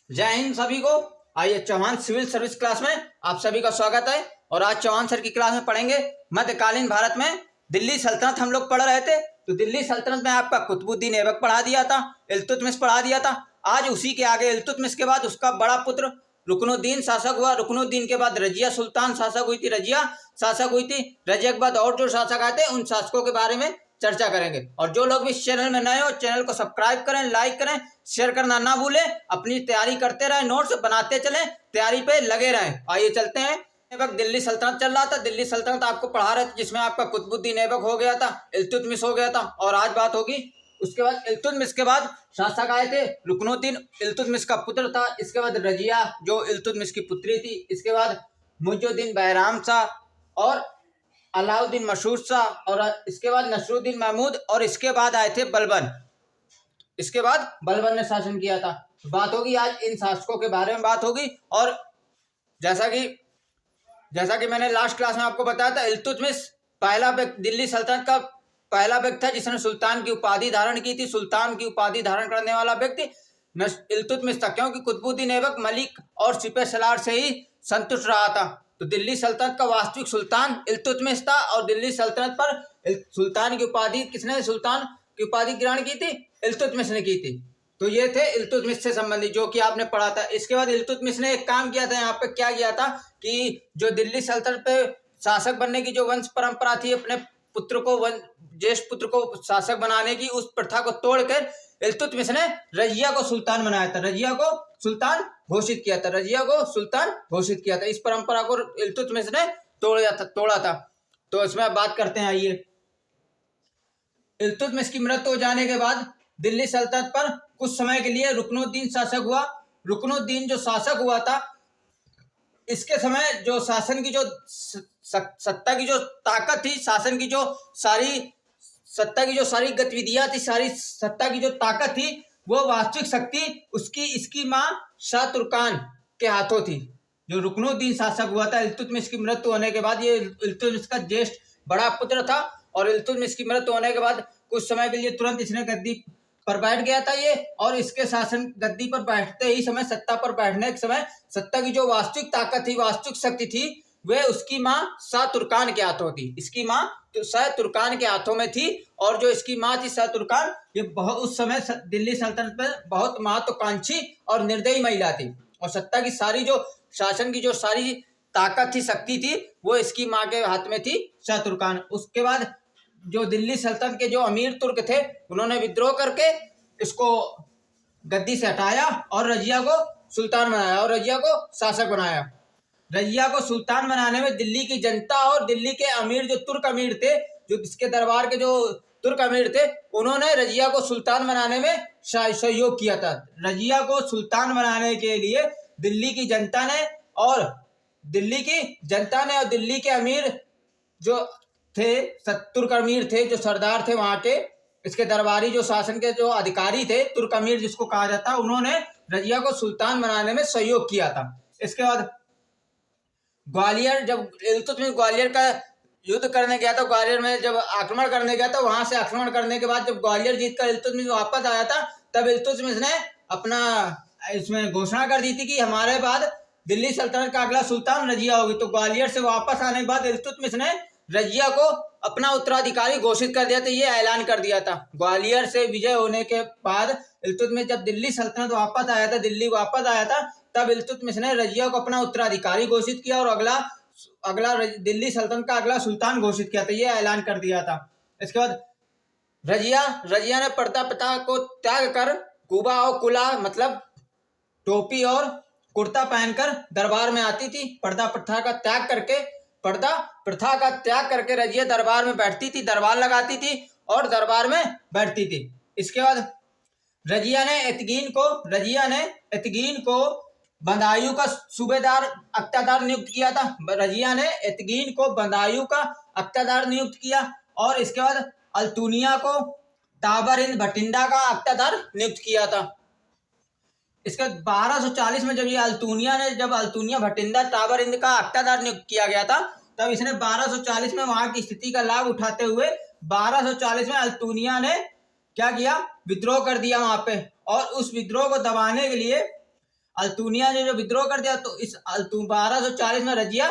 जय हिंद सभी को। आइए चौहान सिविल सर्विस क्लास में आप सभी का स्वागत है। और आज चौहान सर की क्लास में पढ़ेंगे मध्यकालीन भारत में दिल्ली सल्तनत। हम लोग पढ़ रहे थे तो दिल्ली सल्तनत में आपका कुतुबुद्दीन ऐबक पढ़ा दिया था, इल्तुतमिश पढ़ा दिया था। आज उसी के आगे इल्तुतमिश के बाद उसका बड़ा पुत्र रुकनुद्दीन शासक हुआ। रुकनुद्दीन के बाद रजिया सुल्तान शासक हुई थी, रजिया शासक हुई थी। रजिया के बाद और जो शासक आए थे उन शासकों के बारे में चर्चा करेंगे। और जो लोग भी इस चैनल में नए हो चैनल को सब्सक्राइब करें, लाइक करें, शेयर करना ना भूलें। अपनी तैयारी करते रहें, नोट्स बनाते चलें, तैयारी पे लगे रहें। आइए चलते हैं। ऐबक दिल्ली सल्तनत चल रहा था। दिल्ली सल्तनत आपको पढ़ा रहे थे जिसमें आपका कुतुबुद्दीन ऐबक हो गया था, इल्तुतमिश हो गया था और आज बात होगी। उसके बाद इल्तुतमिश के बाद शासक आए थे रुकनुद्दीन, इल्तुतमिश का पुत्र था। इसके बाद रजिया जो इल्तुतमिश की पुत्री थी। इसके बाद मुइजुद्दीन बैराम शाह और अलाउद्दीन मशहूर शाह और इसके बाद नसरुद्दीन महमूद और इसके बाद आए थे बलबन। इसके बाद बलबन ने शासन किया था। बात होगी आज इन शासकों के बारे में बात होगी। और जैसा कि मैंने लास्ट क्लास में आपको बताया था, इल्तुतमिश पहला व्यक्ति, दिल्ली सल्तनत का पहला व्यक्ति था जिसने सुल्तान की उपाधि धारण की थी। सुल्तान की उपाधि धारण करने वाला व्यक्ति इल्तुतमिश था, क्योंकि कुतुबुद्दीन ऐबक मलिक और सिपह सलार से ही संतुष्ट रहा था। तो दिल्ली सल्तनत का वास्तविक सुल्तान इल्तुतमिश था और दिल्ली सल्तनत पर सुल्तान की उपाधि किसने सुल्तान की उपाधि ग्रहण की थी? इल्तुतमिश ने की थी। तो ये थे इल्तुतमिश से संबंधित जो कि आपने पढ़ा था। इसके बाद इल्तुतमिश ने एक काम किया था। यहाँ पे क्या किया था कि जो दिल्ली सल्तनत पे शासक बनने की जो वंश परंपरा थी, अपने पुत्र को ज्येष्ठ पुत्र को शासक बनाने की, उस प्रथा को तोड़कर इल्तुतमिश ने रजिया को सुल्तान बनाया था, रजिया को सुल्तान घोषित किया था, रजिया को सुल्तान घोषित किया था। इस परंपरा को इल्तुतमिश ने तोड़ा था। तो इसमें बात करते हैं। आइए, इल्तुतमिश की मृत्यु हो जाने के बाद दिल्ली सल्तनत पर कुछ समय के लिए रुकनुद्दीन शासक हुआ। रुकनुद्दीन जो शासक हुआ था, इसके समय जो शासन की जो सत्ता की जो ताकत थी, शासन की जो सारी सत्ता की जो सारी गतिविधियां थी, सारी सत्ता की जो ताकत थी, वो वास्तविक शक्ति इसकी मां शाह तुर्कान के हाथों थी। जो रुकनुद्दीन शासक हुआ था, इल्तुतमिश की मृत्यु होने के बाद, ये इल्तुतमिश का ज्येष्ठ बड़ा पुत्र था और इल्तुतमिश की मृत्यु होने के बाद कुछ समय के लिए तुरंत इसने गद्दी पर बैठ गया था ये। और इसके शासन गद्दी पर बैठते ही समय, सत्ता पर बैठने के समय, सत्ता की जो वास्तविक ताकत थी, वास्तविक शक्ति थी, वह उसकी मां शाह तुर्कान के हाथों थी। इसकी मां तो शाह तुर्कान के हाथों में थी। और जो इसकी मां थी शाह तुर्कान, ये बहुत उस समय दिल्ली सल्तनत में बहुत महत्वाकांक्षी और निर्दयी महिला थी। और सत्ता की सारी जो शासन की जो सारी ताकत थी, शक्ति थी, वो इसकी मां के हाथ में थी, शाह तुर्कान। उसके बाद जो दिल्ली सल्तनत के जो अमीर तुर्क थे, उन्होंने विद्रोह करके इसको गद्दी से हटाया और रजिया को सुल्तान बनाया और रजिया को शासक बनाया। रजिया को सुल्तान बनाने में दिल्ली की जनता और दिल्ली के अमीर जो तुर्क अमीर थे, जो इसके दरबार के जो तुर्क अमीर थे, उन्होंने रजिया को सुल्तान बनाने में सहयोग किया था। रजिया को सुल्तान बनाने के लिए दिल्ली की जनता ने और दिल्ली के अमीर जो थे, तुर्क अमीर थे, जो सरदार थे वहां के, इसके दरबारी जो शासन के जो अधिकारी थे, तुर्क अमीर जिसको कहा जाता, उन्होंने रजिया को सुल्तान बनाने में सहयोग किया था। इसके बाद ग्वालियर, जब इल्तुतमिश ग्वालियर का युद्ध करने गया था, ग्वालियर में जब आक्रमण करने गया था, वहां से आक्रमण करने के बाद जब ग्वालियर जीत कर इल्तुतमिश वापस आया था, तब इल्तुतमिश ने अपना इसमें घोषणा कर दी थी कि हमारे बाद दिल्ली सल्तनत का अगला सुल्तान रजिया होगी। तो ग्वालियर से वापस आने के बाद इल्तुतमिश ने रजिया को अपना उत्तराधिकारी घोषित कर दिया था, ये ऐलान कर दिया था। ग्वालियर से विजय होने के बाद इल्तुतमिश जब दिल्ली सल्तनत वापस आया था, दिल्ली वापस आया था, तब इल्तुतमिश ने रजिया को अपना उत्तराधिकारी घोषित किया और अगला दिल्ली सल्तनत का अगला सुल्तान घोषित किया था, ये ऐलान कर दिया था। इसके बाद रजिया ने पर्दा प्रथा को त्याग कर कुबा और कुला मतलब टोपी और कुर्ता पहनकर दरबार में आती थी। पर्दा प्रथा का त्याग करके रजिया दरबार में बैठती थी, दरबार लगाती थी और दरबार में बैठती थी। इसके बाद रजिया ने एतगीन को बदायूं का सूबेदार अख्तियार नियुक्त किया था। रजिया ने एतगीन को बदायूं का अख्तियार नियुक्त किया और इसके बाद अल्तुनिया को ताबरिंद भटिंडा का अख्तियार नियुक्त किया था। इसके 1240 में जब अल्तुनिया भटिंडा ताबरिंद का अख्तियार नियुक्त किया गया था, तब इसने 1240 में वहां की स्थिति का लाभ उठाते हुए 1240 में अल्तुनिया ने क्या किया, विद्रोह कर दिया वहां पे। और उस विद्रोह को दबाने के लिए अल्तुनिया ने जो विद्रोह कर दिया, तो इस 1240 में रजिया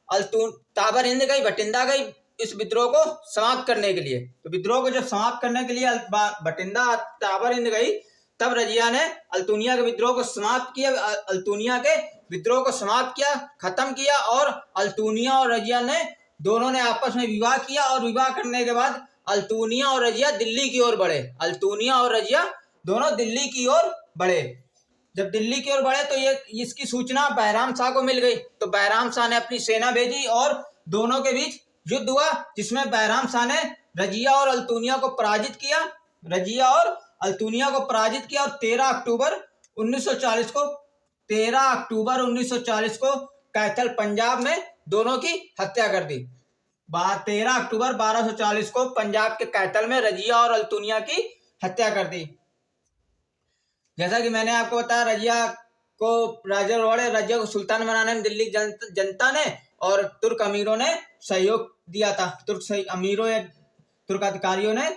ताबर हिंद गई, बठिंडा गई इस विद्रोह को समाप्त करने के लिए। तो विद्रोह को जब समाप्त करने के लिए बठिंडा ताबर हिंद गई, तब रजिया ने अल्तुनिया के विद्रोह को समाप्त किया, अल्तुनिया के विद्रोह को समाप्त किया, खत्म किया। और अल्तुनिया और रजिया ने दोनों ने आपस में विवाह किया, और विवाह करने के बाद अल्तुनिया और रजिया दिल्ली की ओर बढ़े। अल्तुनिया और रजिया दोनों दिल्ली की ओर बढ़े। जब दिल्ली की ओर बढ़े तो ये इसकी सूचना बैराम शाह को मिल गई। तो बैराम शाह ने अपनी सेना भेजी और दोनों के बीच युद्ध हुआ, जिसमें बैराम शाह ने रजिया और अल्तुनिया को पराजित किया। रजिया और अल्तुनिया को पराजित किया और 13 अक्टूबर 1940 को कैथल पंजाब में दोनों की हत्या कर दी। 13 अक्टूबर 1240 को पंजाब के कैथल में रजिया और अल्तुनिया की हत्या कर दी। जैसा कि मैंने आपको बताया, रजिया को सुल्तान बनाने में दिल्ली जनता ने और तुर्क अमीरों ने सहयोग दिया था। तुर्क अधिकारियों ने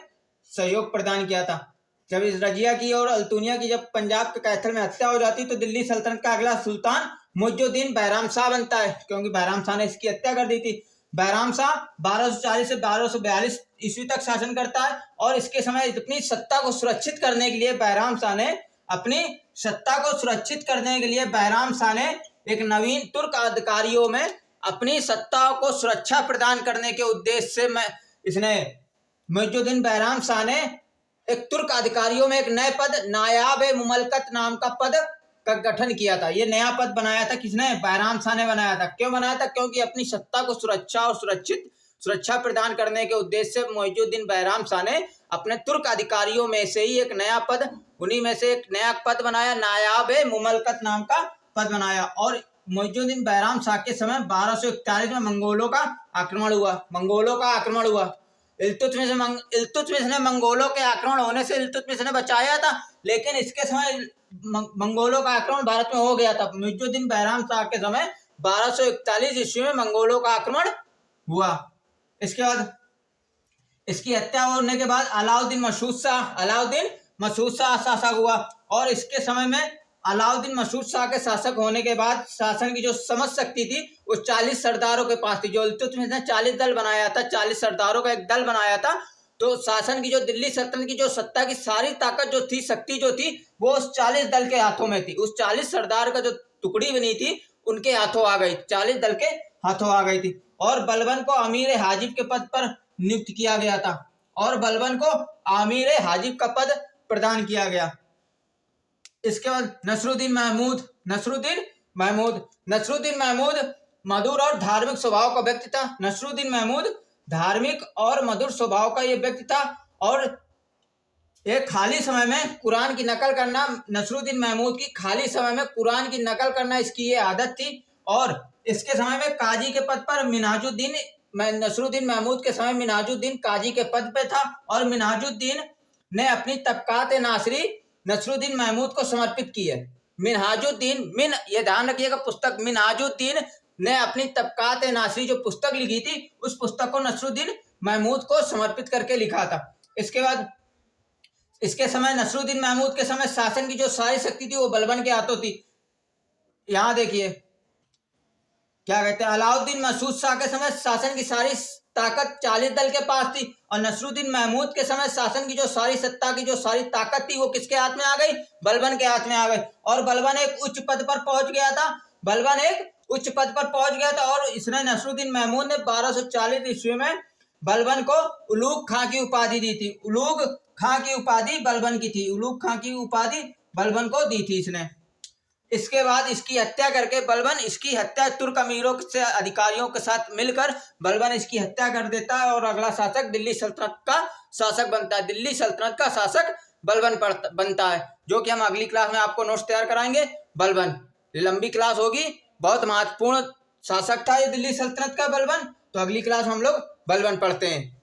सहयोग प्रदान किया था। जब इस रजिया की और अल्तुनिया की जब पंजाब के कैथल में हत्या हो जाती, तो दिल्ली सल्तनत का अगला सुल्तान मुइजुद्दीन बैराम शाह बनता है, क्योंकि बैराम शाह ने इसकी हत्या कर दी थी। बैराम शाह 1240 से 1242 ईस्वी तक शासन करता है, और इसके समय अपनी सत्ता को सुरक्षित करने के लिए बैराम शाह ने एक नवीन तुर्क अधिकारियों में अपनी सत्ता को सुरक्षा प्रदान करने के उद्देश्य से मुइजुद्दीन बैराम शाह ने एक तुर्क अधिकारियों में एक नए पद नायाब मुमलकत नाम का पद का गठन किया था। ये नया पद बनाया था किसने? बैराम शाह ने बनाया था। क्यों बनाया था? क्योंकि अपनी सत्ता को सुरक्षा प्रदान करने के उद्देश्य से मुइजुद्दीन बैराम शाह ने अपने तुर्क अधिकारियों में से ही एक नया पद, उन्हीं में से एक नया पद बनाया, नायाब मुमलकत नाम का पद बनाया। और मुइजुद्दीन बैराम शाह के समय 1241 में मंगोलों का आक्रमण हुआ। इल्तुतमिश ने मंगोलों के आक्रमण होने से इल्तुतमिश ने बचाया था, लेकिन इसके समय मंगोलों का आक्रमण भारत में हो गया था। मुइजुद्दीन बैराम शाह के समय 1241 ईस्वी में मंगोलों का आक्रमण हुआ। इसके बाद इसकी हत्या होने के बाद अलाउद्दीन मसूद शाह शासक हुआ। और इसके समय में अलाउद्दीन मसूद शाह के शासक होने के बाद शासन की जो समझ शक्ति थी वो 40 सरदारों के पास थी। जो इल्तुतमिश ने 40 दल बनाया था, 40 सरदारों का एक दल बनाया था, तो शासन की जो दिल्ली सल्तनत की जो सत्ता की सारी ताकत जो थी, शक्ति जो थी, वो उस 40 दल के हाथों में थी। उस 40 सरदार का जो टुकड़ी बनी थी उनके हाथों आ गई, 40 दल के हाथों आ गई थी। और बलबन को अमीर हाजिब के पद पर नियुक्त किया गया था, और बलबन को अमीर हाजिब का पद प्रदान किया गया। इसके बाद नसरुद्दीन महमूद मधुर और धार्मिक स्वभाव का व्यक्ति था। नसरुद्दीन महमूद धार्मिक और मधुर स्वभाव का ये व्यक्ति था, और एक खाली समय में कुरान की नकल करना, नसरुद्दीन महमूद की खाली समय में कुरान की नकल करना इसकी ये आदत थी। और इसके समय में काजी के पद पर नसरुद्दीन महमूद के समय मिन्हाजुद्दीन काजी के पद पे था, और मिन्हाजुद्दीन ने अपनी तबकात नासरी नसरुद्दीन महमूद को समर्पित की है। ये ध्यान रखिएगा, पुस्तक मिन्हाजुद्दीन ने अपनी तबकात नासरी जो पुस्तक लिखी थी, उस पुस्तक को नसरुद्दीन महमूद को समर्पित करके लिखा था। इसके बाद इसके समय नसरुद्दीन महमूद के समय शासन की जो सारी शक्ति थी वो बलबन के हाथों थी। यहां देखिए क्या कहते हैं, अलाउद्दीन मसूद शाह के समय शासन की सारी ताकत 40 दल के पास थी, और नसरुद्दीन महमूद के समय शासन की जो सारी सत्ता की जो सारी ताकत थी वो किसके हाथ में आ गई? बलबन के हाथ में आ गई। और बलबन एक उच्च पद पर पहुंच गया था, और इसने नसरुद्दीन महमूद ने 1240 ईस्वी में बलबन को उलूग खां की उपाधि दी थी। उलूग खां की उपाधि बलबन की थी, उलूग खां की उपाधि बलबन को दी थी इसने। इसके बाद इसकी हत्या करके बलबन इसकी हत्या तुर्क अमीरों से अधिकारियों के साथ मिलकर बलबन इसकी हत्या कर देता है, और अगला शासक दिल्ली सल्तनत का शासक बनता है। दिल्ली सल्तनत का शासक बलबन बनता है, जो कि हम अगली क्लास में आपको नोट्स तैयार कराएंगे। बलबन लंबी क्लास होगी, बहुत महत्वपूर्ण शासक था ये दिल्ली सल्तनत का बलबन। तो अगली क्लास में हम लोग बलबन पढ़ते हैं।